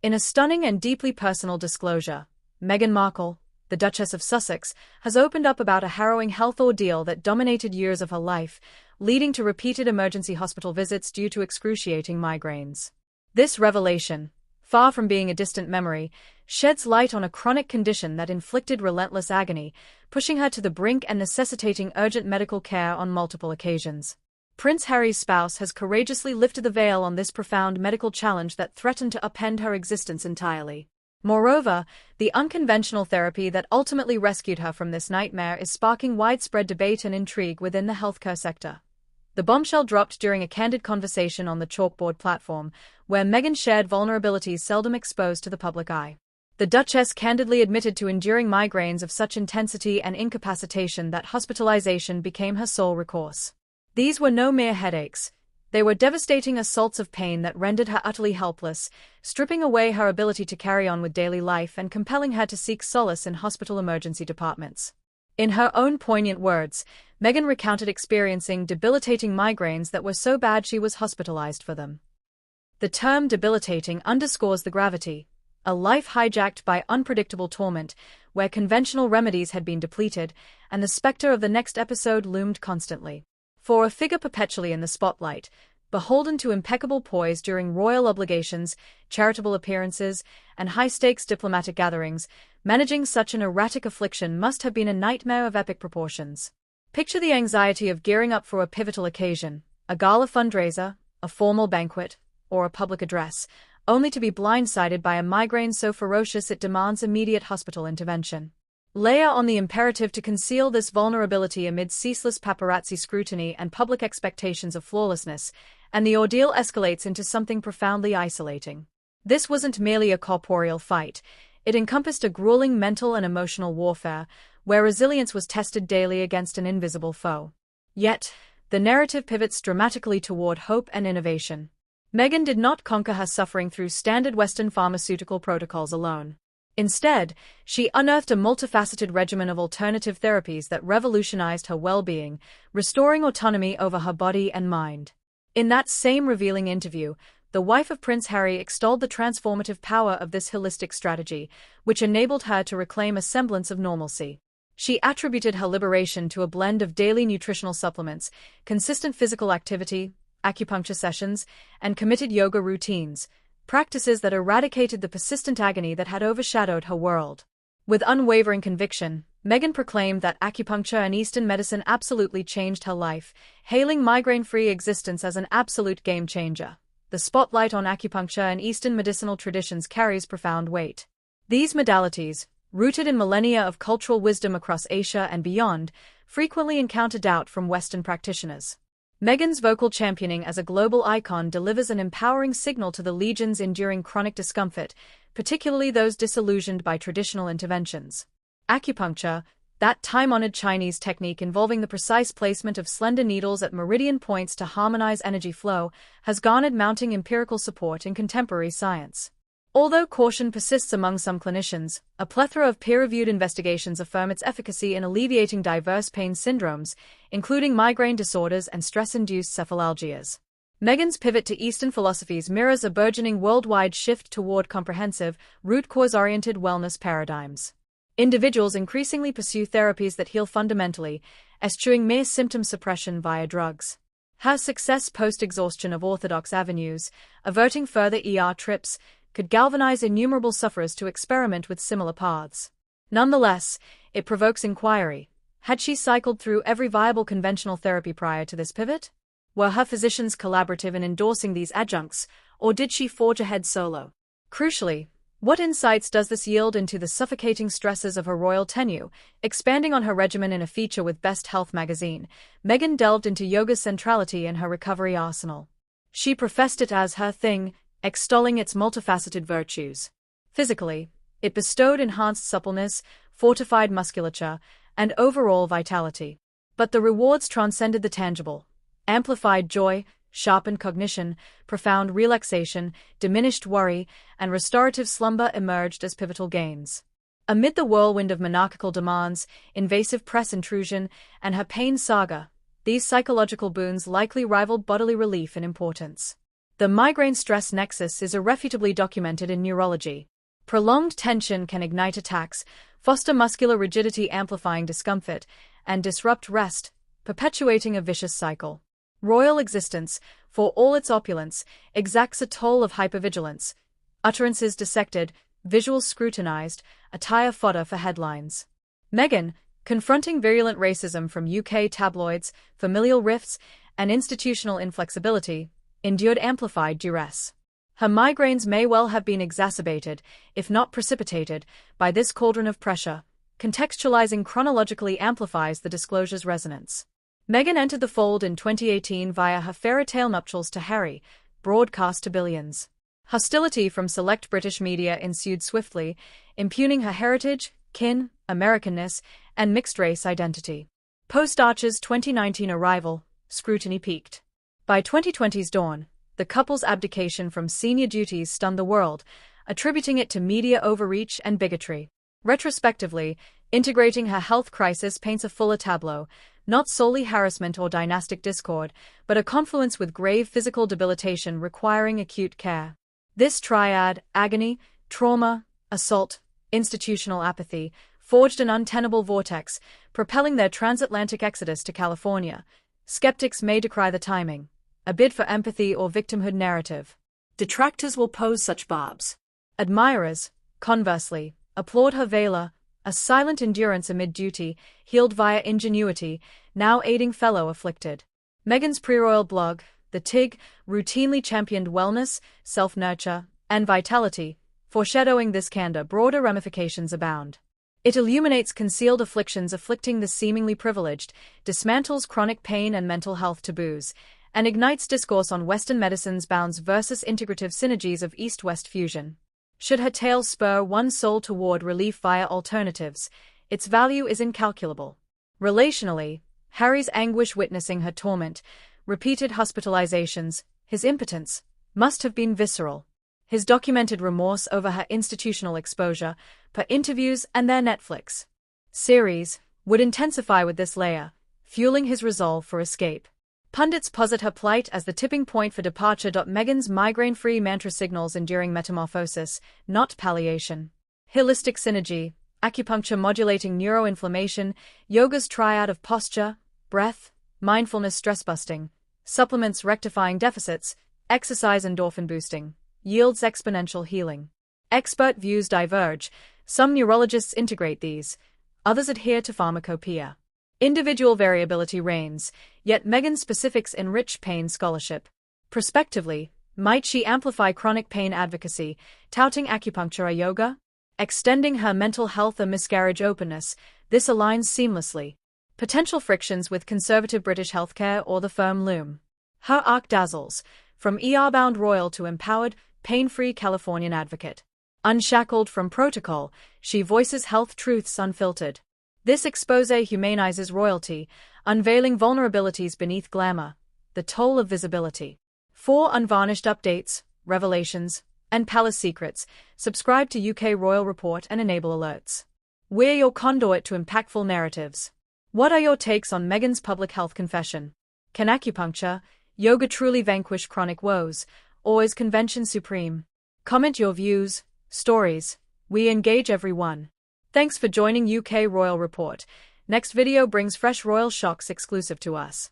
In a stunning and deeply personal disclosure, Meghan Markle, the Duchess of Sussex, has opened up about a harrowing health ordeal that dominated years of her life, leading to repeated emergency hospital visits due to excruciating migraines. This revelation, far from being a distant memory, sheds light on a chronic condition that inflicted relentless agony, pushing her to the brink and necessitating urgent medical care on multiple occasions. Prince Harry's spouse has courageously lifted the veil on this profound medical challenge that threatened to upend her existence entirely. Moreover, the unconventional therapy that ultimately rescued her from this nightmare is sparking widespread debate and intrigue within the healthcare sector. The bombshell dropped during a candid conversation on the Chalkboard platform, where Meghan shared vulnerabilities seldom exposed to the public eye. The Duchess candidly admitted to enduring migraines of such intensity and incapacitation that hospitalization became her sole recourse. These were no mere headaches. They were devastating assaults of pain that rendered her utterly helpless, stripping away her ability to carry on with daily life and compelling her to seek solace in hospital emergency departments. In her own poignant words, Meghan recounted experiencing debilitating migraines that were so bad she was hospitalized for them. The term debilitating underscores the gravity, a life hijacked by unpredictable torment, where conventional remedies had been depleted, and the specter of the next episode loomed constantly. For a figure perpetually in the spotlight, beholden to impeccable poise during royal obligations, charitable appearances, and high-stakes diplomatic gatherings, managing such an erratic affliction must have been a nightmare of epic proportions. Picture the anxiety of gearing up for a pivotal occasion, a gala fundraiser, a formal banquet, or a public address, only to be blindsided by a migraine so ferocious it demands immediate hospital intervention. Layer on the imperative to conceal this vulnerability amid ceaseless paparazzi scrutiny and public expectations of flawlessness, and the ordeal escalates into something profoundly isolating. This wasn't merely a corporeal fight, it encompassed a grueling mental and emotional warfare, where resilience was tested daily against an invisible foe. Yet, the narrative pivots dramatically toward hope and innovation. Meghan did not conquer her suffering through standard Western pharmaceutical protocols alone. Instead, she unearthed a multifaceted regimen of alternative therapies that revolutionized her well-being, restoring autonomy over her body and mind. In that same revealing interview, the wife of Prince Harry extolled the transformative power of this holistic strategy, which enabled her to reclaim a semblance of normalcy. She attributed her liberation to a blend of daily nutritional supplements, consistent physical activity, acupuncture sessions, and committed yoga routines, practices that eradicated the persistent agony that had overshadowed her world. With unwavering conviction, Meghan proclaimed that acupuncture and Eastern medicine absolutely changed her life, hailing migraine-free existence as an absolute game-changer. The spotlight on acupuncture and Eastern medicinal traditions carries profound weight. These modalities, rooted in millennia of cultural wisdom across Asia and beyond, frequently encounter doubt from Western practitioners. Meghan's vocal championing as a global icon delivers an empowering signal to the legions enduring chronic discomfort, particularly those disillusioned by traditional interventions. Acupuncture, that time-honored Chinese technique involving the precise placement of slender needles at meridian points to harmonize energy flow, has garnered mounting empirical support in contemporary science. Although caution persists among some clinicians, a plethora of peer-reviewed investigations affirm its efficacy in alleviating diverse pain syndromes, including migraine disorders and stress-induced cephalalgias. Meghan's pivot to Eastern philosophies mirrors a burgeoning worldwide shift toward comprehensive, root-cause-oriented wellness paradigms. Individuals increasingly pursue therapies that heal fundamentally, eschewing mere symptom suppression via drugs. Her success post-exhaustion of orthodox avenues, averting further ER trips, could galvanize innumerable sufferers to experiment with similar paths. Nonetheless, it provokes inquiry. Had she cycled through every viable conventional therapy prior to this pivot? Were her physicians collaborative in endorsing these adjuncts, or did she forge ahead solo? Crucially, what insights does this yield into the suffocating stresses of her royal tenure? Expanding on her regimen in a feature with Best Health magazine, Meghan delved into yoga's centrality in her recovery arsenal. She professed it as her thing, extolling its multifaceted virtues. Physically, it bestowed enhanced suppleness, fortified musculature, and overall vitality. But the rewards transcended the tangible. Amplified joy, sharpened cognition, profound relaxation, diminished worry, and restorative slumber emerged as pivotal gains. Amid the whirlwind of monarchical demands, invasive press intrusion, and her pain saga, these psychological boons likely rivaled bodily relief in importance. The migraine-stress nexus is irrefutably documented in neurology. Prolonged tension can ignite attacks, foster muscular rigidity amplifying discomfort, and disrupt rest, perpetuating a vicious cycle. Royal existence, for all its opulence, exacts a toll of hypervigilance. Utterances dissected, visuals scrutinized, attire fodder for headlines. Meghan, confronting virulent racism from UK tabloids, familial rifts, and institutional inflexibility, endured amplified duress. Her migraines may well have been exacerbated, if not precipitated, by this cauldron of pressure. Contextualizing chronologically amplifies the disclosure's resonance. Meghan entered the fold in 2018 via her fairy-tale nuptials to Harry, broadcast to billions. Hostility from select British media ensued swiftly, impugning her heritage, kin, Americanness, and mixed-race identity. Post-Archer's 2019 arrival, scrutiny peaked. By 2020's dawn, the couple's abdication from senior duties stunned the world, attributing it to media overreach and bigotry. Retrospectively, integrating her health crisis paints a fuller tableau, not solely harassment or dynastic discord, but a confluence with grave physical debilitation requiring acute care. This triad, agony, trauma, assault, institutional apathy, forged an untenable vortex, propelling their transatlantic exodus to California. Skeptics may decry the timing, a bid for empathy or victimhood narrative. Detractors will pose such barbs. Admirers, conversely, applaud her valor, a silent endurance amid duty, healed via ingenuity, now aiding fellow afflicted. Meghan's pre-royal blog, The Tig, routinely championed wellness, self-nurture, and vitality, foreshadowing this candor. Broader ramifications abound. It illuminates concealed afflictions afflicting the seemingly privileged, dismantles chronic pain and mental health taboos, and ignites discourse on Western medicine's bounds versus integrative synergies of East-West fusion. Should her tale spur one soul toward relief via alternatives, its value is incalculable. Relationally, Harry's anguish witnessing her torment, repeated hospitalizations, his impotence, must have been visceral. His documented remorse over her institutional exposure, per interviews and their Netflix series, would intensify with this layer, fueling his resolve for escape. Pundits posit her plight as the tipping point for departure. Meghan's migraine-free mantra signals enduring metamorphosis, not palliation. Holistic synergy, acupuncture modulating neuroinflammation, yoga's triad of posture, breath, mindfulness stress-busting, supplements rectifying deficits, exercise endorphin boosting, yields exponential healing. Expert views diverge. Some neurologists integrate these, others adhere to pharmacopoeia. Individual variability reigns, yet Meghan's specifics enrich pain scholarship. Prospectively, might she amplify chronic pain advocacy, touting acupuncture or yoga? Extending her mental health or miscarriage openness, this aligns seamlessly. Potential frictions with conservative British healthcare or the firm loom. Her arc dazzles, from ER-bound royal to empowered, pain-free Californian advocate. Unshackled from protocol, she voices health truths unfiltered. This expose humanizes royalty, unveiling vulnerabilities beneath glamour, the toll of visibility. For unvarnished updates, revelations, and palace secrets, subscribe to UK Royal Report and enable alerts. We're your conduit to impactful narratives. What are your takes on Meghan's public health confession? Can acupuncture, yoga truly vanquish chronic woes, or is convention supreme? Comment your views, stories. We engage everyone. Thanks for joining UK Royal Report. Next video brings fresh royal shocks exclusive to us.